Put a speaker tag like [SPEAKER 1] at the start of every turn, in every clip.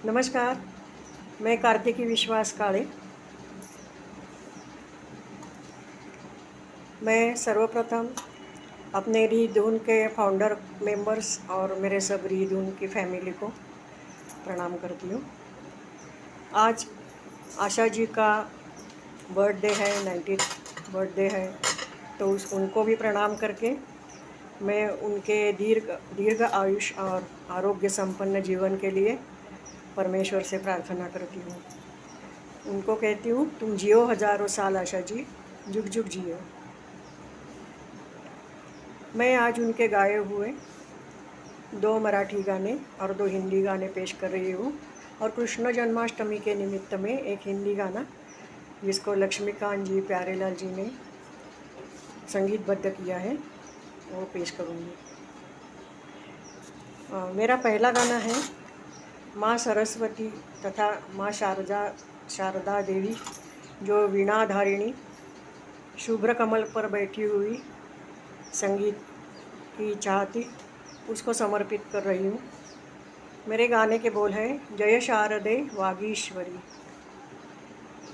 [SPEAKER 1] नमस्कार, मैं कार्तिकी विश्वास काळे। मैं सर्वप्रथम अपने रीधून के फाउंडर मेंबर्स और मेरे सब रीधून की फैमिली को प्रणाम करती हूँ। आज आशा जी का बर्थडे है, 90th बर्थडे है, तो उनको भी प्रणाम करके मैं उनके दीर्घ आयुष और आरोग्य संपन्न जीवन के लिए परमेश्वर से प्रार्थना करती हूँ। उनको कहती हूँ, तुम जियो हजारों साल आशा जी, जुग जुग जियो। मैं आज उनके गाए हुए 2 मराठी गाने और 2 हिंदी गाने पेश कर रही हूँ और कृष्ण जन्माष्टमी के निमित्त में एक हिंदी गाना जिसको लक्ष्मीकांत जी प्यारेलाल जी ने संगीतबद्ध किया है वो पेश करूँगी। मेरा पहला गाना है माँ सरस्वती तथा माँ शारदा देवी जो वीणाधारिणी शुभ्र कमल पर बैठी हुई संगीत की चाहती उसको समर्पित कर रही हूँ। मेरे गाने के बोल हैं, जय शारदे वागीश्वरी।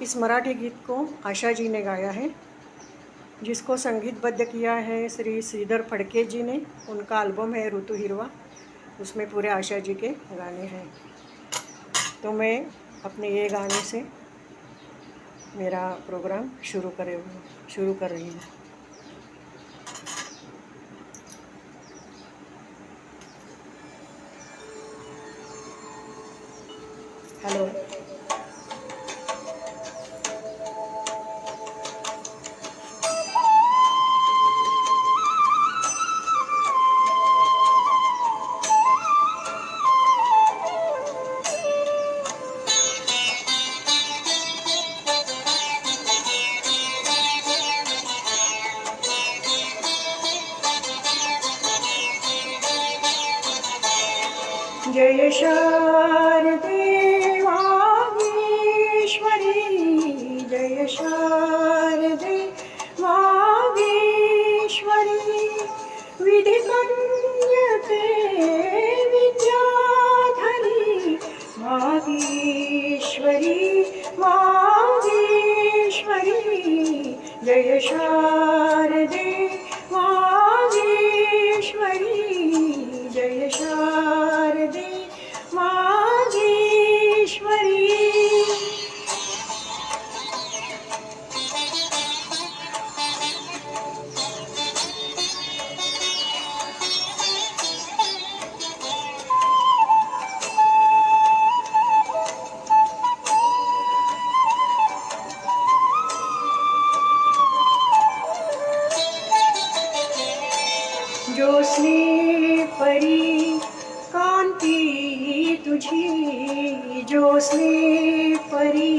[SPEAKER 1] इस मराठी गीत को आशा जी ने गाया है, जिसको संगीतबद्ध किया है श्री श्रीधर फड़के जी ने। उनका एल्बम है ऋतु हिरवा, उसमें पूरे आशा जी के गाने हैं। तो मैं अपने ये गाने से मेरा प्रोग्राम शुरू कर रही हूँ। हेलो। जय शारदे वागीश्वरी, जय शारदे वागीश्वरी, विधिकन्यके विद्याधरी वागीश्वरी वागीश्वरी, जय शारदे वागीश्वरी, जय शारदे वागीश्वरी। ज्योत्स्ने परी कांती तुझी, ज्योत्स्ने परी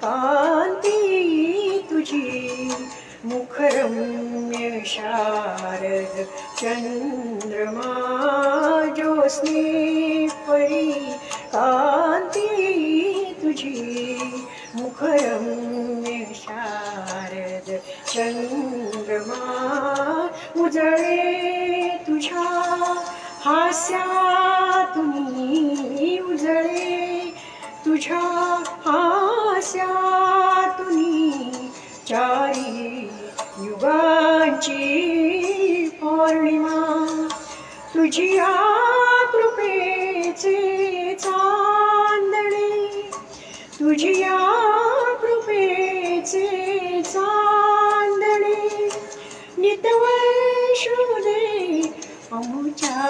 [SPEAKER 1] कांती तुझी, मुखरम्य शारद चंद्रमा, ज्योत्स्ने परी कांती तुझी, मुखरम्य शारद चंद्रमा, उजळे तुझ्या हास्यातुनी, उजळे तुझ्या हास्यातुनी, चारी युगांची पौर्णिमा, तुझिया कृपेचे चांदणे, तुझिया कृपेचे चांदणे, नितवैशुदे अमुच्या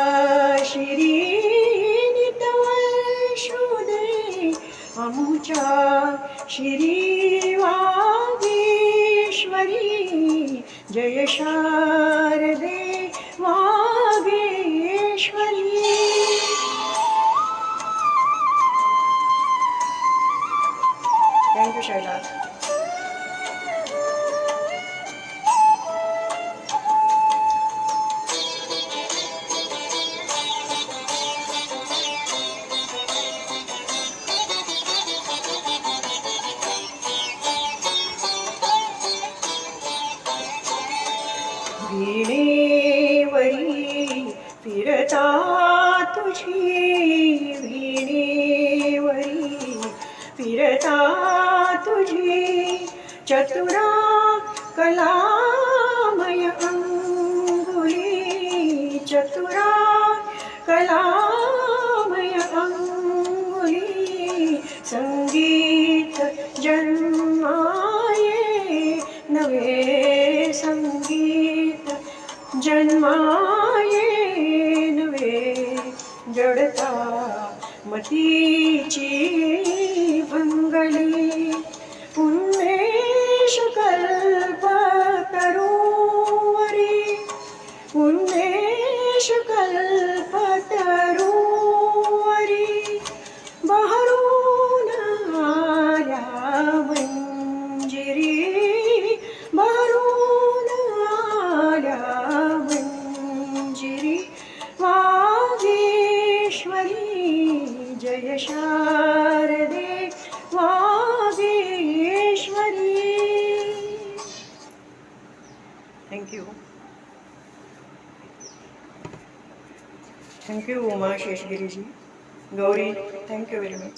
[SPEAKER 1] शिरी, नितवैशुदे अमुच्या शिरी वागीश्वरी, जय शारदे वागीश्वरी। Thank you Shaila. वीणेवरी फिरता तुझी, वीणेवरी चतुरा कलामय अंगुली, चतुरा कलामय अंगुली, संगीत जन्माये नवे, संगीत जन्माये नवे, जडता मतीची भंगली, उन्मेष कल्प तरुवरी, उन्मेष कल्प तरुवरी, बहरून आल्या मंजिरी, बहरून आल्या मंजिरी, वागीश्वरी जय शारदे, Vageshwari. Thank you. Thank you Uma Sheshgiriji. Gauri, thank you very much.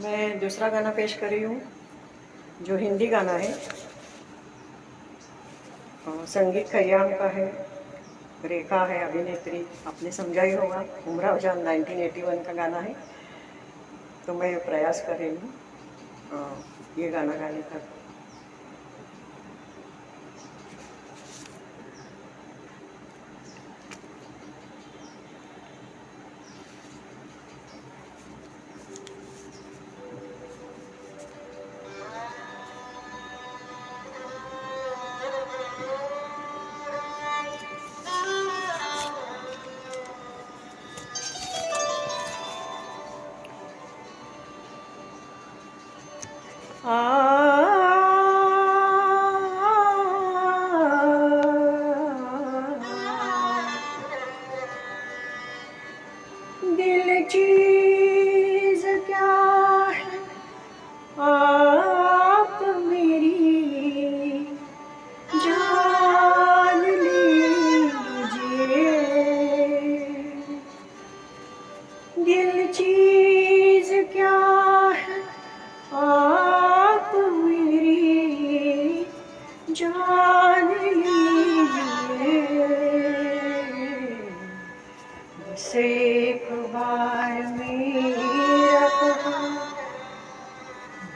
[SPEAKER 1] मैं दूसरा गाना पेश कर रही हूँ जो हिंदी गाना है. संगीत खयाम का है, रेखा है अभिनेत्री, आपने समझा ही होगा. उमराव जान 1981 का गाना है. तो मैं प्रयास कर रही हूँ ये गाना गाने का. दिल चीज क्या है आप मेरी जान लीजिए. दिल चीज क्या है आप मेरी जान लीजिए. बस एक बार मेरा कहा,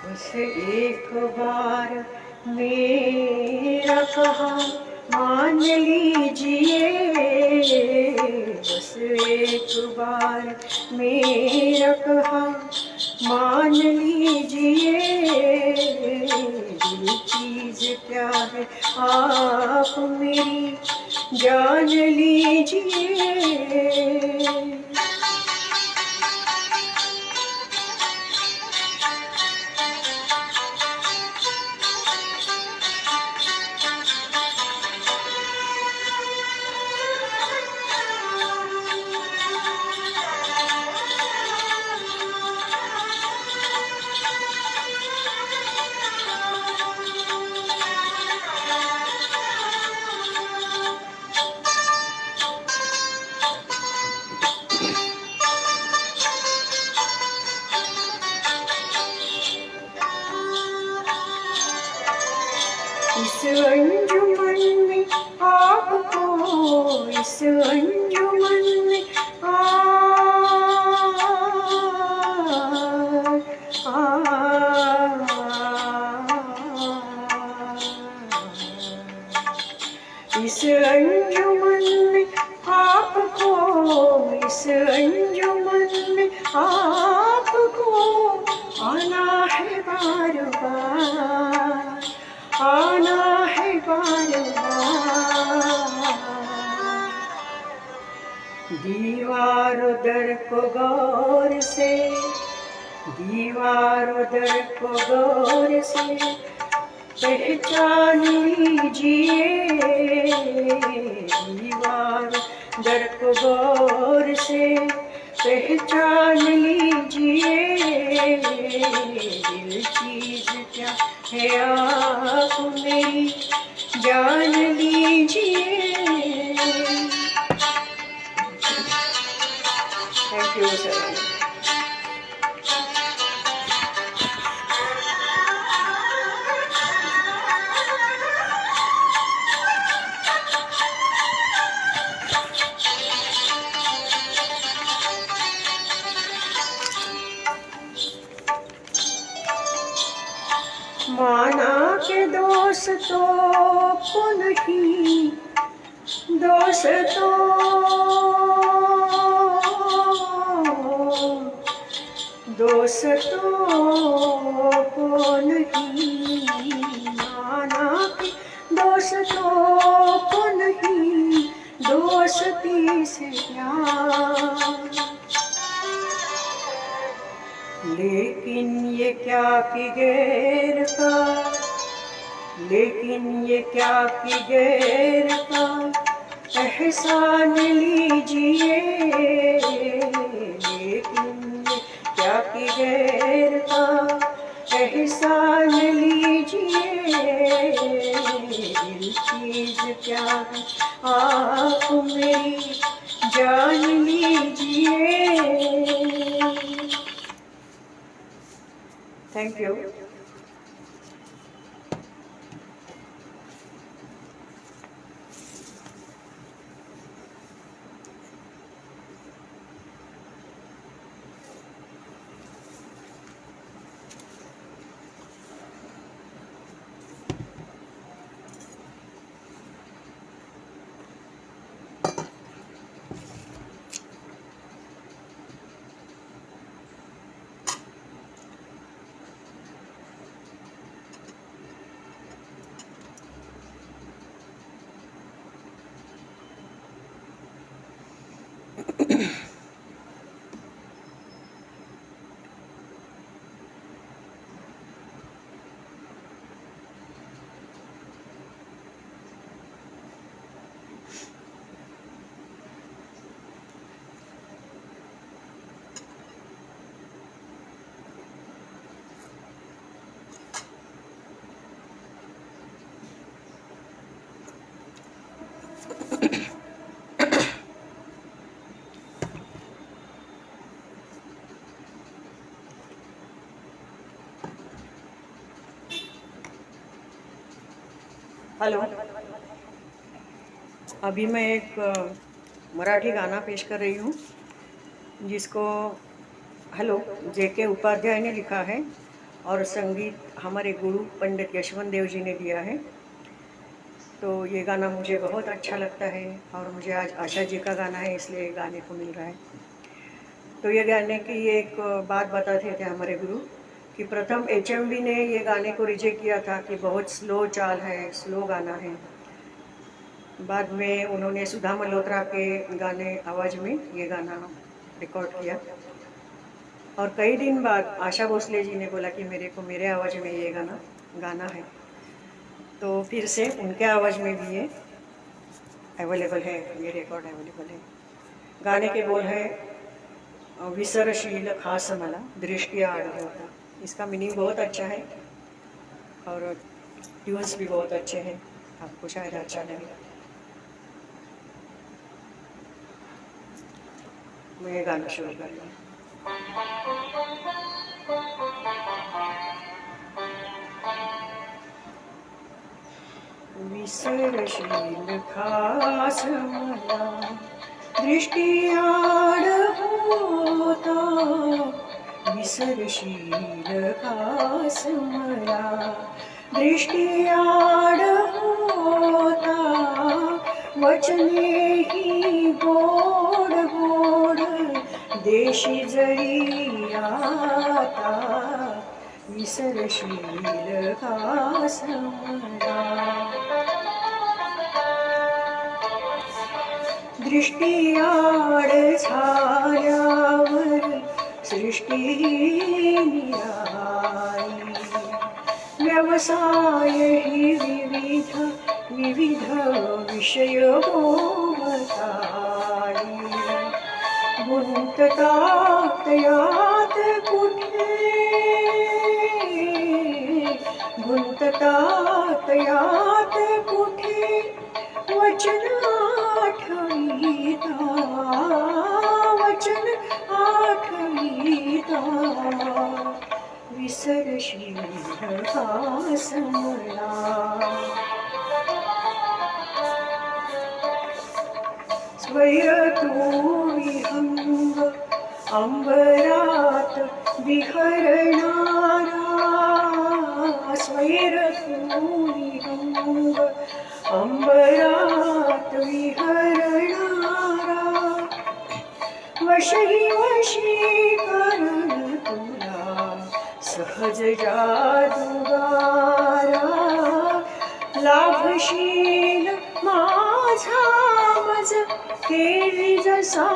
[SPEAKER 1] बस एक बार मेरा कहा मान लीजिए. बस एक बार मेरा कहा मान लीजिए. दिल चीज क्या है आप मेरी जान लीजिए. अंजुमन में आपको, इस अंजुमन में इस अंजुमन में आपको, इस अंजुमन में आपको आना है बार बार, आना है बार बार। दीवारों दर को गौर से, दीवारों दर को गौर से पहचान लीजिए, दीवार दर को गौर से पहचान लीजिए। दिल चीज क्या है आप मेरी जान लीजिए। Thank you sir. माना के दोस्तों को नहीं, दोस्तों को नहीं, माना के दोस्तों को नहीं, दोस्ती से प्यार। लेकिन ये क्या कि गैर का, लेकिन ये क्या कि गैर का एहसान लीजिए। लेकिन ये क्या कि गैर का एहसान लीजिए। दिल चीज क्या है आप मेरी जान लीजिए। Thank you. हेलो, अभी मैं एक मराठी गाना पेश कर रही हूँ जिसको हेलो जेके उपाध्याय ने लिखा है और संगीत हमारे गुरु पंडित यशवंत देव जी ने दिया है। तो ये गाना मुझे बहुत अच्छा लगता है और मुझे आज आशा जी का गाना है इसलिए गाने को मिल रहा है। तो ये गाने की एक बात बताते थे हमारे गुरु कि प्रथम HMV ने ये गाने को रिजेक्ट किया था कि बहुत स्लो चाल है, स्लो गाना है। बाद में उन्होंने सुधा मल्होत्रा के गाने आवाज़ में ये गाना रिकॉर्ड किया और कई दिन बाद आशा भोसले जी ने बोला कि मेरे को मेरे आवाज़ में ये गाना गाना है। तो फिर से उनके आवाज़ में भी ये अवेलेबल है, ये रिकॉर्ड अवेलेबल है। गाने के बोल है विसरशील खास मला दृष्टि आड़ होता। इसका मीनिंग बहुत अच्छा है और ट्यून्स भी बहुत अच्छे हैं, आपको शायद अच्छा लगे। मैं ये गाना शुरू कर रही हूँ। विसरशील खास मला दृष्टीआड होता, विसरशील खास मला दृष्टीआड होता, वचनेही गोड गोड देशी जरी आता, विसरशील खास मला दृष्टीआड झाल्यावर सृष्टी निराळी, व्यवसाय ही विविध विविध विषय भोवताळी, गुंततात यात कुठे, गुंततात यात कुठे वचन आठविता, वचन आठविता, विसरशील खास मला स्वैर तू विहंग अंबरात विहरणारा, स्वैर तू विहंग अंबरात विहरणारा, वशी वशीकरण तुला सहज जादूगारा, लाभशील माझा मज केळी जसा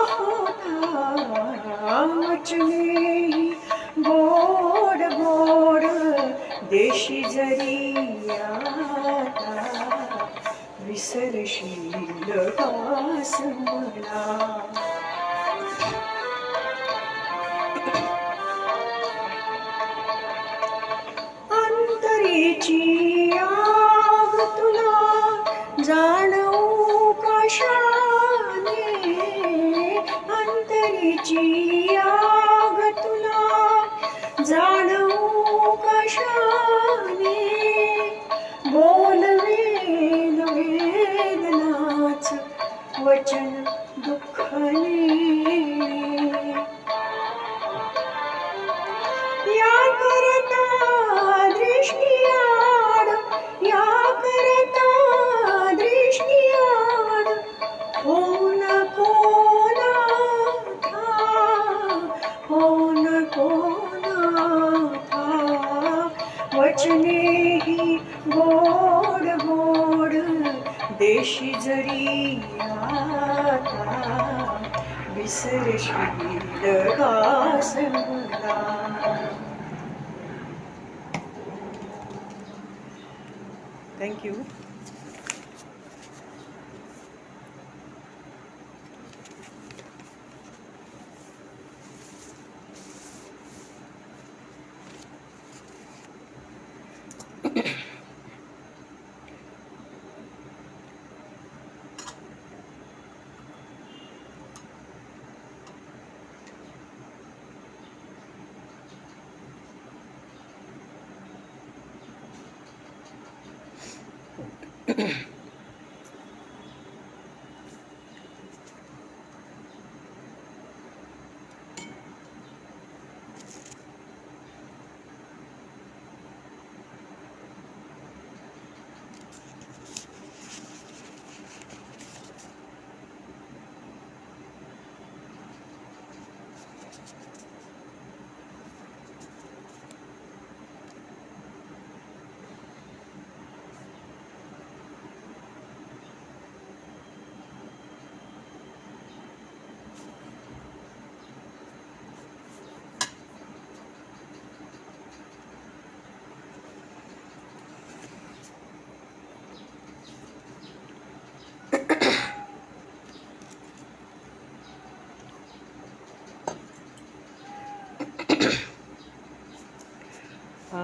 [SPEAKER 1] होता, वचनेही गोड गोड देशी जरी आता, विसरशील खास मला अंतरेची आग तुला जाणवू कशाने, अंतरेची आग तुला जाणवू कशाने, बोल वेद वेदनाच वचन दुःखने, या करता दृष्टीआड, या करता दृष्टीआड हो नको नाथा, हो नको नाथा, वचनेही गोड गोड देशी जरी आता, विसरशील खास मला Thank you.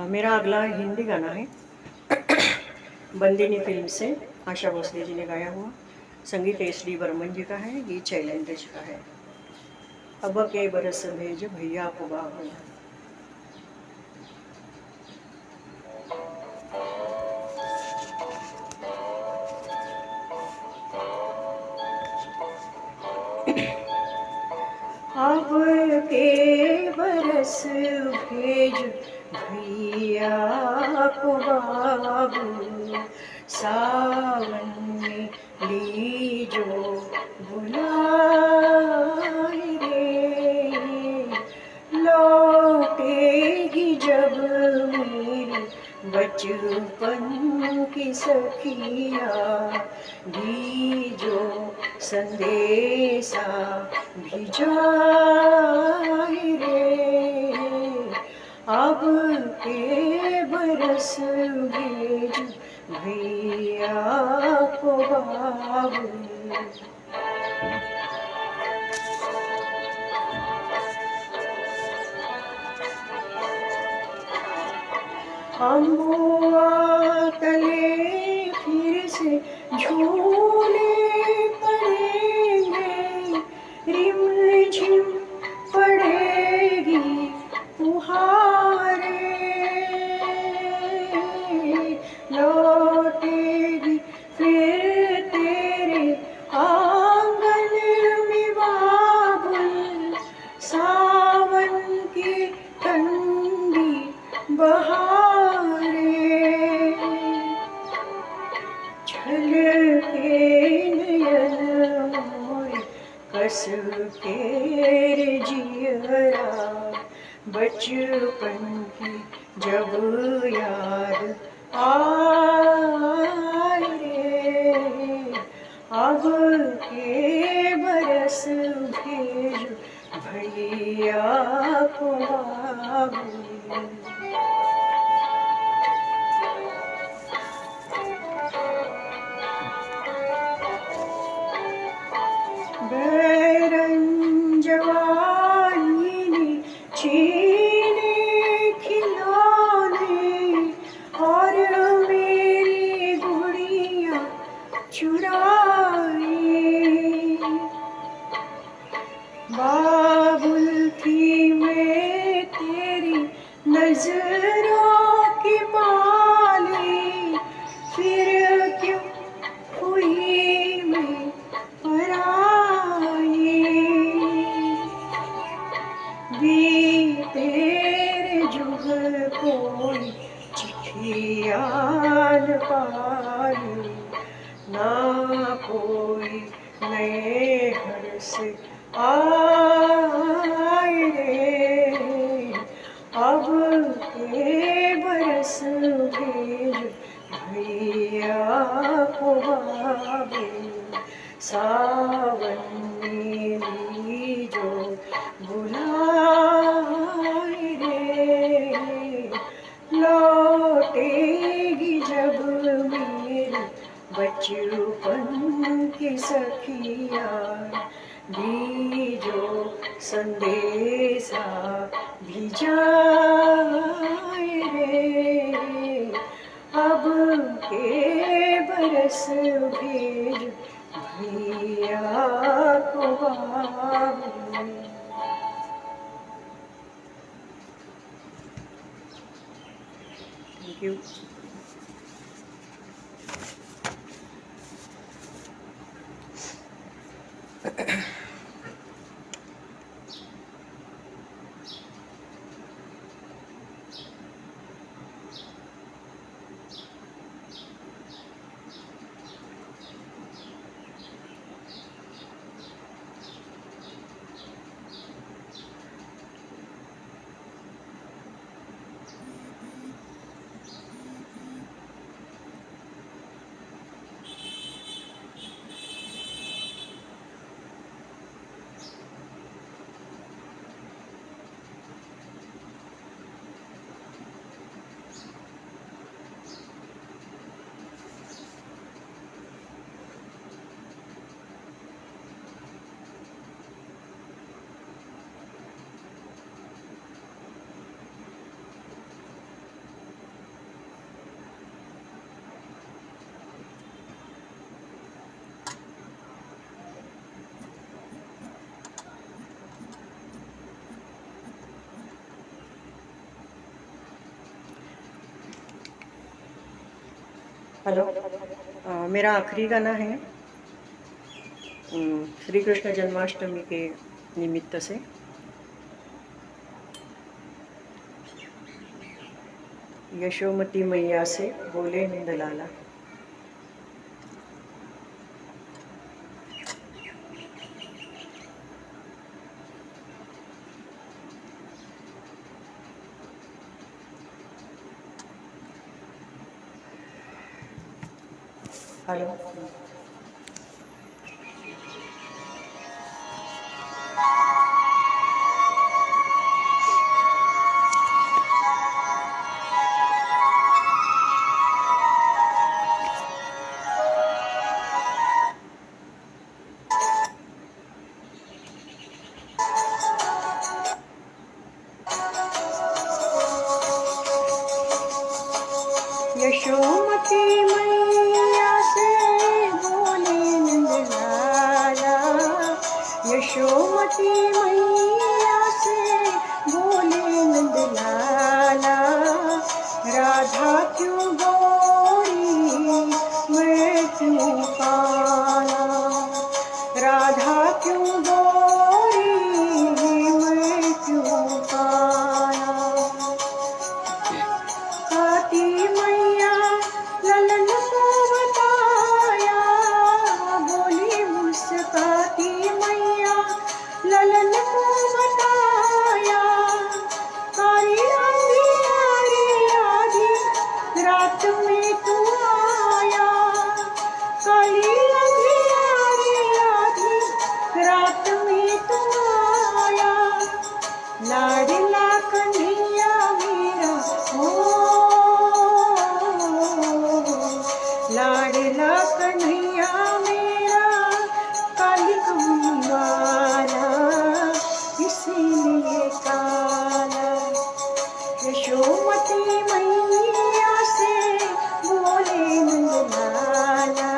[SPEAKER 1] मेरा अगला हिंदी गाना है बंदिनी फिल्म से आशा भोसले जी ने गाया हुआ। संगीत SD बर्मन जी का है, गीत शैलेंद्र जी का है। अब के बरस भेज भैया को बाबू। अब के बरस भेज भैया को बाबू, सावन में लीजो बुलाए रे। लौटेगी जब मेरी बचपन की सखिया, दीजो संदेशा भिजाए रे। अब के बरस भेज भैया को बाबू। अम्बुआ तले फिर से झूले पड़ेंगे, रिम झिम पड़ेगी फुहारे। लौटेगी फिर तेरे आंगन में बाबुल, सावन की ठंडी बहारें। छलके नयन मोरे कस के जियरा, बचपन की जब याद आए रे। अब के बरस भेज भैया को बाबू। जवानी ने छीने खिलौने, और मेरी गुड़िया चुराई। बाबुल थी मैं तेरी नजरों की माली, फिर क्यों हुई मैं पराई। तेरे जुग कोई चिट्ठिया न पाई, ना कोई नए घर से आए रे। अब के बरस भेज भैया को बाबू, सावन में लीजो बुलाए रे। लौटेगी जब मेरी बचपन की सखिया, दीजो संदेशा भिजाए रे। अब के बरस भेज भैया को बाबू। Thank you. हेलो, मेरा आखिरी गाना है श्री कृष्ण जन्माष्टमी के निमित्त से। यशोमती मैया से बोले नंदलाला। हेलो। यशोमती मैया से बोले नंदलाला, यशोमती मैया से बोले नंदलाला, राधा क्यों गोरी मैं क्यों काला, राधा क्यों गोरी मैं क्यों काला। काती मैया ललन को बताया, बोली मुस्काती मैया ललन को बताया, कारी अंधियारी आधी रात में तू आया, काली अंधियारी आधी रात में तू आया, लाडला कन्हैया मेरा हो, लाडला कन्हैया मेरा काली कमली वाला इसीलिए काला। यशोमती मैया से बोले नंदलाला,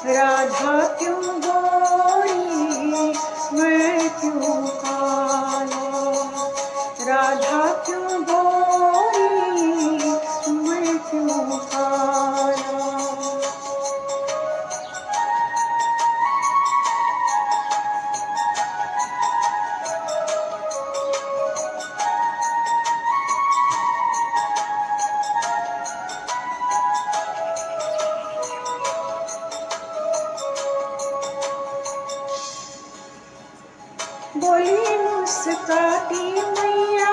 [SPEAKER 1] राधा क्यों गोरी मैं क्यों काला, राधा क्यों गोरी मैं क्यों काला। बोली मुस्काती मैया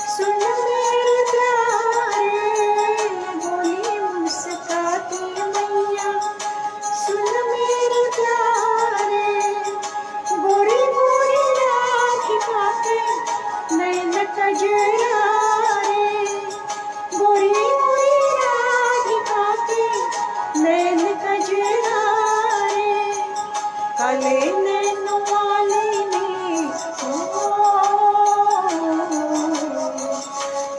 [SPEAKER 1] सुन मेरे प्यारे, बोली मुस्काती मैया सुन मेरे प्यारे, गोरी गोरी राधिका के नैन कजरा रे, गोरी गोरी राधिका के नैन कजरा रे, काले नैन वाली ने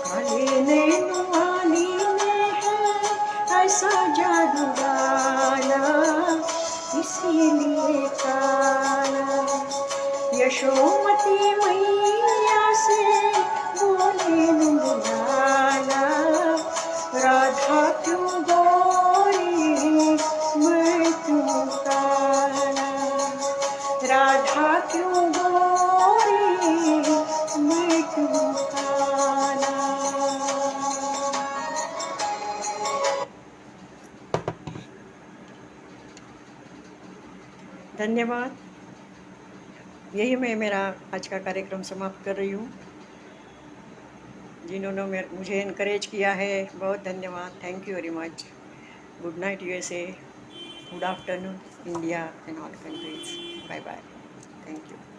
[SPEAKER 1] काले नैन वाली ने है ऐसा जादू डाला इसीलिए काला। यशोमती मैया से बोले नंदलाला, राधा क्यों गोरी मैं क्यों काला, राधा क्यों गोरी मैं क्यों काला। धन्यवाद। यही मैं मेरा आज का कार्यक्रम समाप्त कर रही हूँ। जिन्होंने मुझे इनकरेज किया है बहुत धन्यवाद। Thank you very much. Good night USA, good afternoon India and all countries. Bye bye. Thank you.